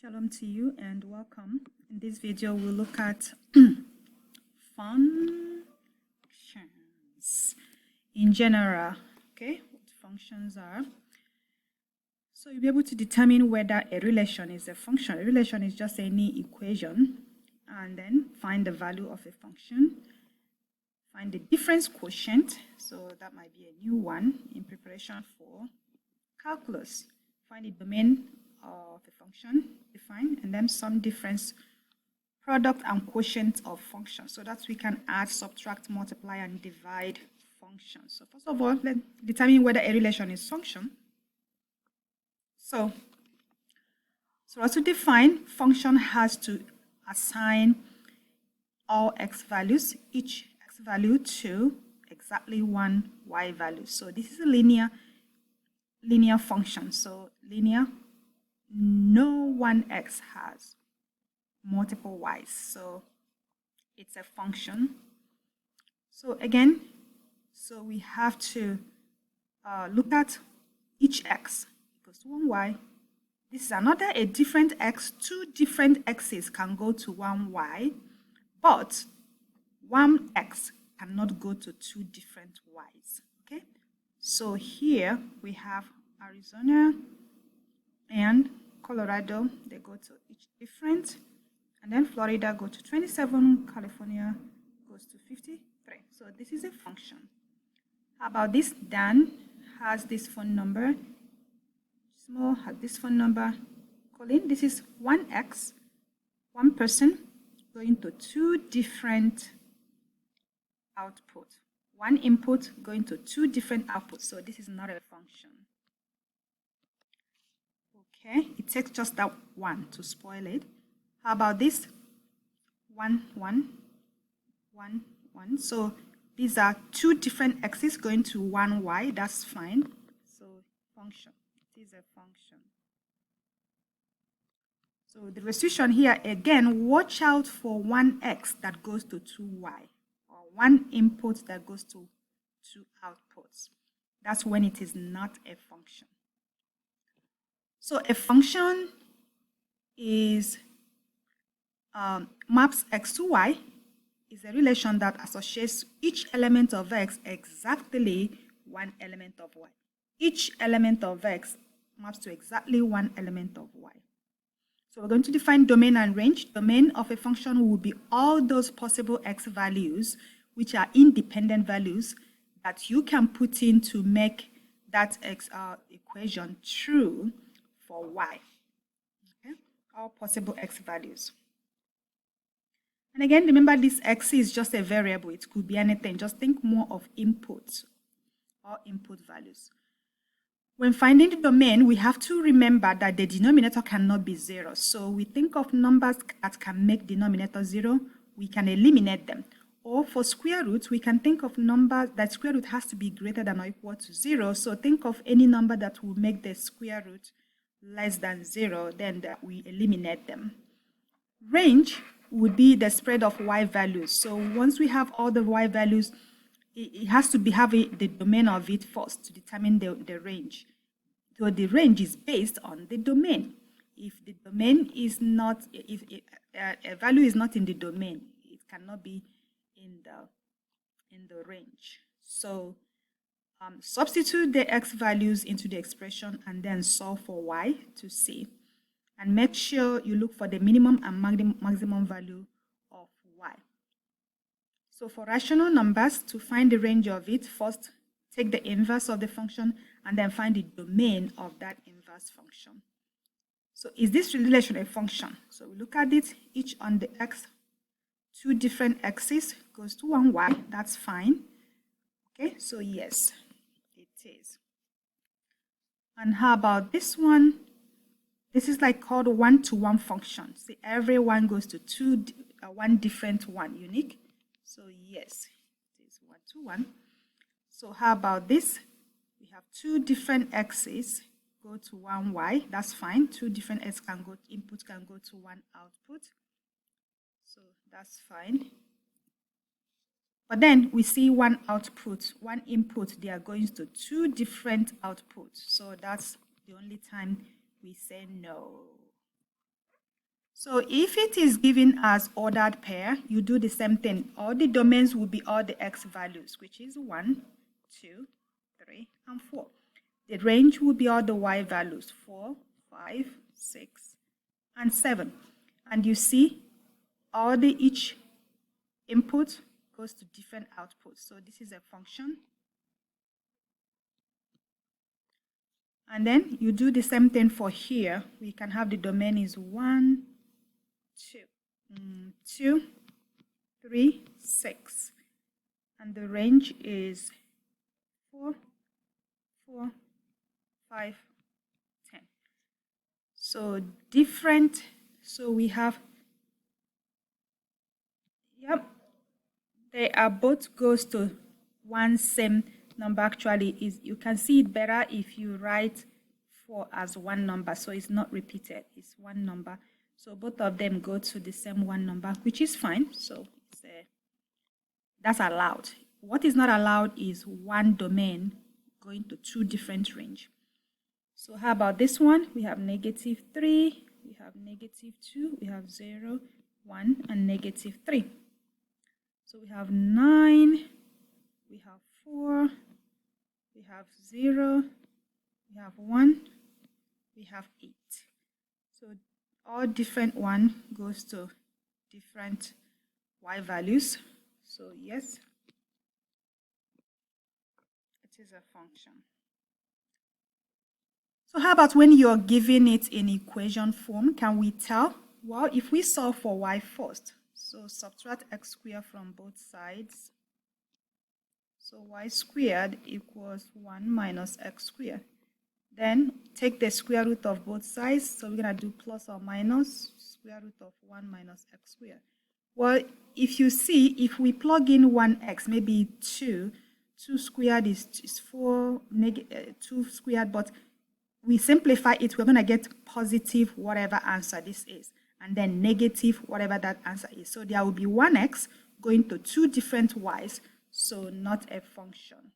Shalom to you and welcome. In this video, we'll look at functions in general. Okay, what functions are. So you'll be able to determine whether a relation is a function. A relation is just any equation, and then find the value of a function. Find the difference quotient. So that might be a new one in preparation for calculus. Find the domain of a function, define, and then some difference product and quotient of functions, so that we can add, subtract, multiply, and divide functions. So first of all, let's determine whether a relation is function. So to define, function has to assign all x values, each x value to exactly one y value. So this is a linear function. So linear, no one x has multiple y's, so it's a function. So again, we have to look at each x equals to 1y. This is another a different x. Two different x's can go to 1y, but one x cannot go to two different y's. Okay, so here we have Arizona and Colorado, they go to each different, and then Florida go to 27, California goes to 53. So this is a function. How about this? Dan has this phone number, Small has this phone number, Colin, this is 1x, one person going to two different outputs, one input going to two different outputs. So this is not a function. Okay, it takes just that one to spoil it. How about this? 1, 1, 1, 1. So these are two different x's going to one y. That's fine. So function. It is a function. So the restriction here, again, watch out for one x that goes to two y, or one input that goes to two outputs. That's when it is not a function. So a function is maps x to y, is a relation that associates each element of x exactly one element of y. Each element of x maps to exactly one element of y. So we're going to define domain and range. Domain of a function will be all those possible x values which are independent values that you can put in to make that x equation true for y. Okay? All possible x values. And again, remember this x is just a variable. It could be anything. Just think more of inputs or input values. When finding the domain, we have to remember that the denominator cannot be 0. So we think of numbers that can make denominator 0. We can eliminate them. Or for square root, we can think of numbers that square root has to be greater than or equal to 0. So think of any number that will make the square root less than 0, then we eliminate them. Range would be the spread of y values. So once we have all the y values, it has to have the domain of it first to determine the range. So the range is based on the domain. If the domain is not, if a value is not in the domain, it cannot be in the range. So substitute the x values into the expression and then solve for y to see. And make sure you look for the minimum and maximum value of y. So for rational numbers, to find the range of it, first take the inverse of the function and then find the domain of that inverse function. So is this relation a function? So we look at it, each on the x, two different x's goes to one y. That's fine. Okay, so yes, it is. And how about this one? This is like called one-to-one function. See, every one goes to one different one, unique. So yes, it is one-to-one. So how about this? We have two different x's go to one y. That's fine. Two different x can go, input can go to one output. So that's fine. But then we see one output, one input, they are going to two different outputs. So that's the only time we say no. So if it is given as ordered pair, you do the same thing. All the domains will be all the x values, which is 1, 2, 3, and 4. The range will be all the y values, 4, 5, 6, and 7. And you see, each input goes to different outputs. So this is a function. And then you do the same thing for here. We can have the domain is 1, 2, 3, 6. And the range is 4, 4, 5, 10. So different, so we have, they are both goes to one same number. Actually, is you can see it better if you write 4 as one number, so it's not repeated, it's one number. So both of them go to the same one number, which is fine. So that's allowed. What is not allowed is one domain going to two different range. So how about this one? We have -3, we have -2, we have 0, 1, and -3. So we have 9, we have 4, we have 0, we have 1, we have 8. So all different one goes to different y values. So yes, it is a function. So how about when you're giving it in equation form? Can we tell? Well, if we solve for y first, so subtract x squared from both sides. So y squared equals 1 minus x squared. Then take the square root of both sides. So we're going to do plus or minus square root of 1 minus x squared. Well, if you see, if we plug in 1x, maybe 2 squared is 4, 2 squared, but we simplify it, we're going to get positive whatever answer this is, and then negative whatever that answer is. So there will be 1x going to two different y's, so not a function.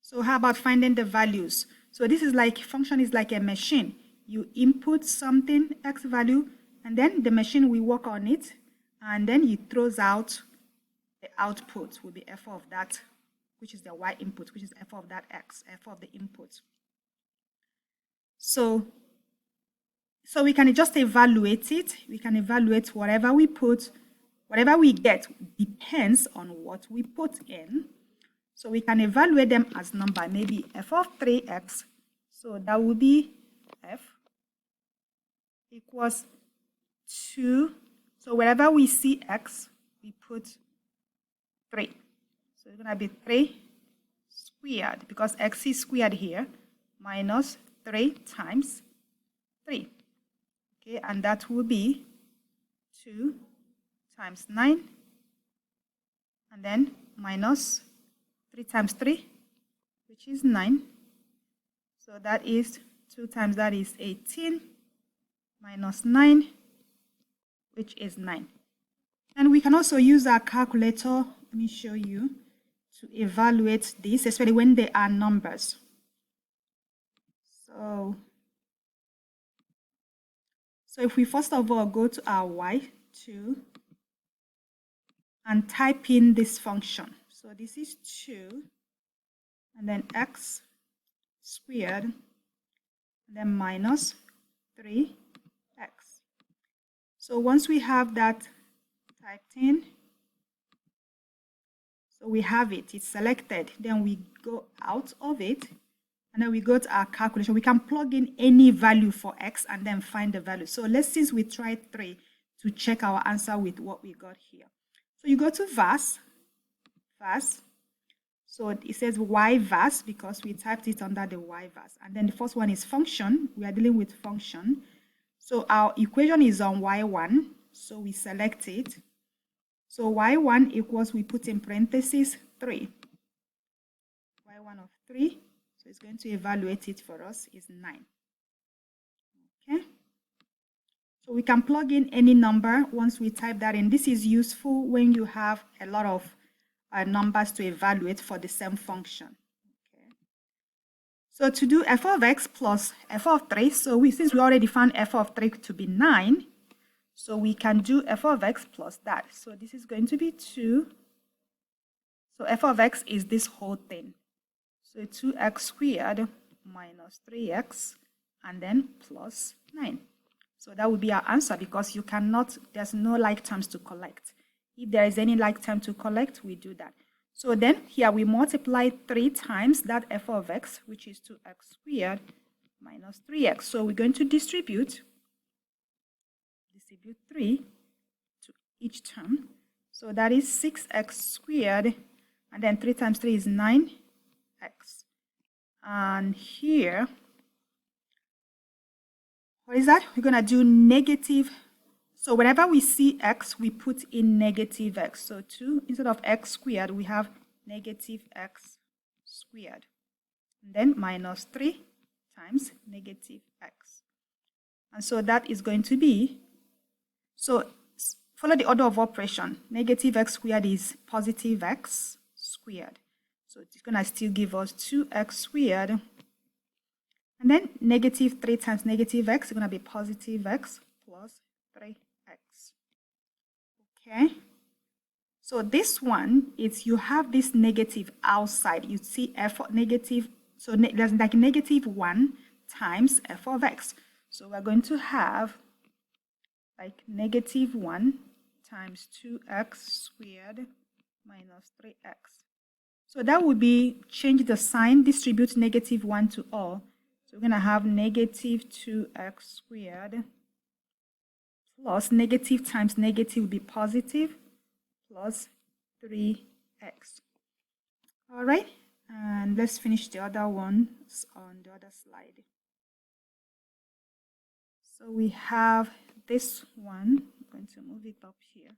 So how about finding the values? So this is like, function is like a machine. You input something, x value, and then the machine will work on it, and then it throws out the output will be f of that, which is the y input, which is f of that x, f of the input. So we can just evaluate it. We can evaluate whatever we put, whatever we get depends on what we put in. So we can evaluate them as number, maybe f of 3x. So that would be f equals 2. So wherever we see x, we put 3. So it's going to be 3 squared, because x is squared here, minus 3 times 3. Okay, and that will be 2 times 9, and then minus 3 times 3, which is 9. So that is 2 times that is 18, minus 9, which is 9. And we can also use our calculator, let me show you, to evaluate this, especially when they are numbers. So if we first of all go to our y2 and type in this function. So this is 2, and then x squared, and then minus 3x. So once we have that typed in, so we have it, it's selected, then we go out of it, and then we go to our calculation. We can plug in any value for x and then find the value. So let's, since we tried 3, to check our answer with what we got here. So you go to VAS. So it says y VAS because we typed it under the y VAS. And then the first one is function. We are dealing with function. So our equation is on y1. So we select it. So y1 equals, we put in parentheses 3. y1 of 3. So it's going to evaluate it for us is 9. Okay. So we can plug in any number once we type that in. This is useful when you have a lot of numbers to evaluate for the same function. So to do f of x plus f of 3, so since we already found f of 3 to be 9, so we can do f of x plus that. So this is going to be 2. So f of x is this whole thing. So 2x squared minus 3x and then plus 9. So that would be our answer, because you cannot, there's no like terms to collect. If there is any like term to collect, we do that. So then here we multiply 3 times that f of x, which is 2x squared minus 3x. So we're going to distribute 3 to each term. So that is 6x squared, and then 3 times 3 is 9x. And here, what is that? We're going to do negative. So whenever we see x, we put in negative x. So 2, instead of x squared, we have negative x squared. And then minus 3 times negative x. And so that is going to be, so follow the order of operation. Negative x squared is positive x squared. So it's going to still give us 2x squared. And then negative 3 times negative x is going to be positive x plus 3x. Okay. So this one is, you have this negative outside. You see f of negative, so there's like negative 1 times f of x. So we're going to have like negative 1 times 2x squared minus 3x. So that would be, change the sign, distribute negative 1 to all. So we're going to have negative 2x squared plus negative times negative will be positive plus 3x. All right, and let's finish the other ones on the other slide. So we have this one. I'm going to move it up here.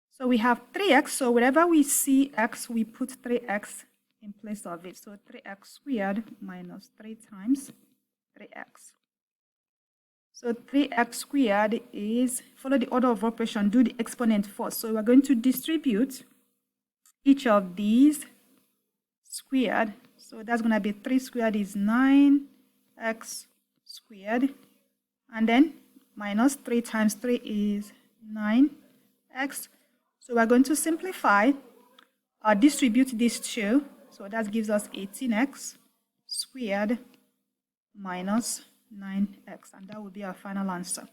So we have 3x. So wherever we see x, we put 3x in place of it. So 3x squared minus 3 times 3x. So 3x squared is, follow the order of operation, do the exponent first. So we're going to distribute each of these squared. So that's going to be 3 squared is 9x squared. And then minus 3 times 3 is 9x. So we're going to simplify or distribute these two. So that gives us 18x squared minus 9x. And that will be our final answer.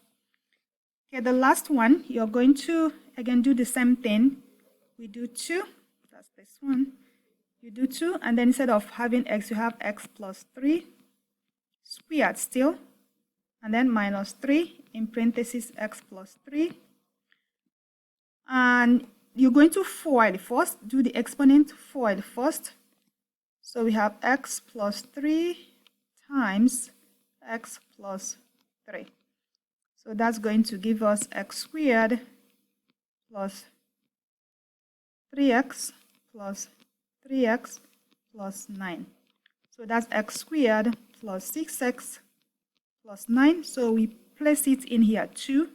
Okay, the last one, you're going to, again, do the same thing. We do 2. That's this one. You do 2, and then instead of having x, you have x plus 3 squared still. And then minus 3 in parentheses x plus 3. And you're going to FOIL first, do the exponent FOIL first. So we have x plus 3 times x plus 3. So that's going to give us x squared plus 3x plus 3x plus 9. So that's x squared plus 6x plus 9. So we place it in here, 2.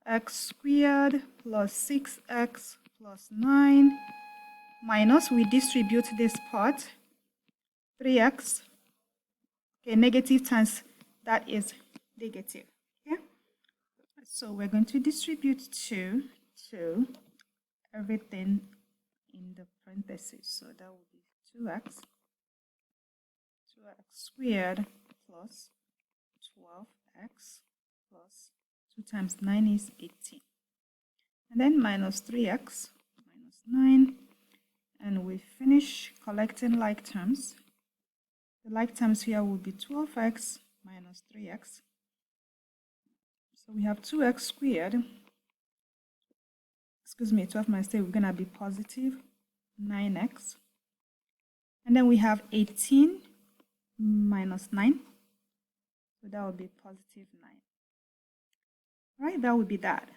X squared plus 6x plus 9 minus, we distribute this part, 3x. Okay, negative times that is negative. Okay, so we're going to distribute 2 to everything in the parentheses. So that will be 2x squared plus 12x plus 2 times 9 is 18. And then minus 3x minus 9. And we finish collecting like terms. The like terms here will be 12x minus 3x. So we have 2x squared. Excuse me, 12 minus 3, we're going to be positive 9x. And then we have 18 minus 9. So that will be positive 9. Right, that would be that.